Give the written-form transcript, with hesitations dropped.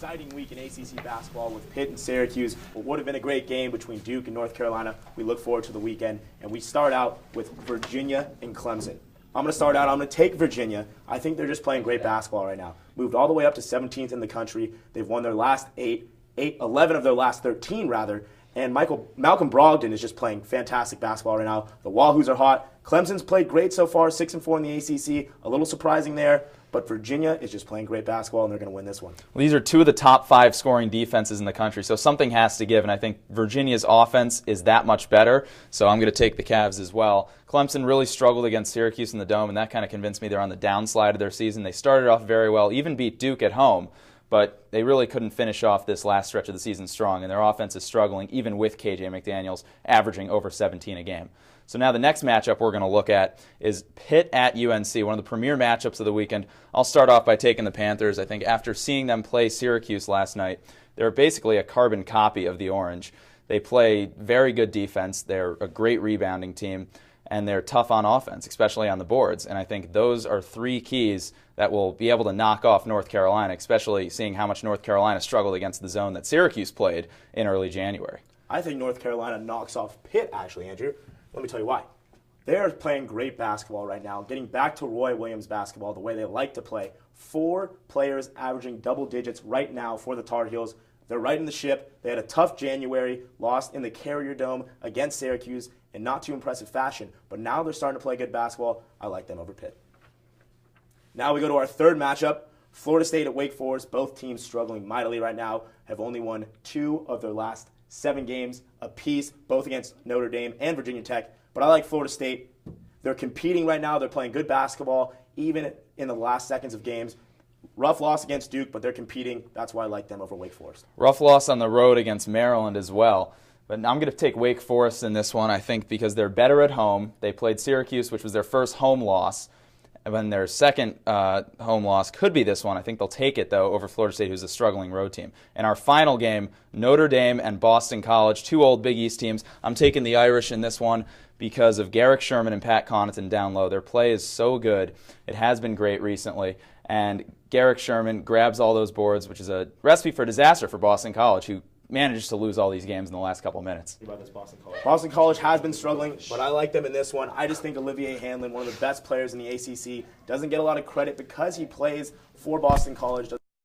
exciting week in ACC basketball with Pitt and Syracuse. What would have been a great game between Duke and North Carolina. We look forward to the weekend. And we start out with Virginia and Clemson. I'm going to start out. I'm going to take Virginia. I think they're just playing great basketball right now. Moved all the way up to 17th in the country. They've won their last 11 of their last 13, rather. And Malcolm Brogdon is just playing fantastic basketball right now. The Wahoos are hot. Clemson's played great so far, 6-4 in the ACC. A little surprising there. But Virginia is just playing great basketball, and they're going to win this one. Well, these are two of the top 5 scoring defenses in the country, so something has to give, and I think Virginia's offense is that much better, so I'm going to take the Cavs as well. Clemson really struggled against Syracuse in the Dome, and that kind of convinced me they're on the downslide of their season. They started off very well, even beat Duke at home, but they really couldn't finish off this last stretch of the season strong, and their offense is struggling, even with KJ McDaniels averaging over 17 a game. So now the next matchup we're going to look at is Pitt at UNC, one of the premier matchups of the weekend. I'll start off by taking the Panthers. I think after seeing them play Syracuse last night, they're basically a carbon copy of the Orange. They play very good defense. They're a great rebounding team, and they're tough on offense, especially on the boards. And I think those are 3 keys that will be able to knock off North Carolina, especially seeing how much North Carolina struggled against the zone that Syracuse played in early January. I think North Carolina knocks off Pitt, actually, Andrew. Let me tell you why. They're playing great basketball right now, getting back to Roy Williams basketball the way they like to play. 4 players averaging double digits right now for the Tar Heels. They're right in the ship. They had a tough January, lost in the Carrier Dome against Syracuse in not too impressive fashion. But now they're starting to play good basketball. I like them over Pitt. Now we go to our third matchup. Florida State at Wake Forest. Both teams struggling mightily right now, have only won 2 of their last 7 games apiece, both against Notre Dame and Virginia Tech. But I like Florida State. They're competing right now. They're playing good basketball, even in the last seconds of games. Rough loss against Duke, but they're competing. That's why I like them over Wake Forest. Rough loss on the road against Maryland as well. But I'm going to take Wake Forest in this one, I think, because they're better at home. They played Syracuse, which was their first home loss. And then their second home loss could be this one. I think they'll take it, though, over Florida State, who's a struggling road team. In our final game, Notre Dame and Boston College, 2 old Big East teams. I'm taking the Irish in this one because of Garrick Sherman and Pat Connaughton down low. Their play is so good. It has been great recently. And Garrick Sherman grabs all those boards, which is a recipe for disaster for Boston College, who manages to lose all these games in the last couple minutes. What about this Boston College? Boston College has been struggling, but I like them in this one. I just think Olivier Hanlon, one of the best players in the ACC, doesn't get a lot of credit because he plays for Boston College.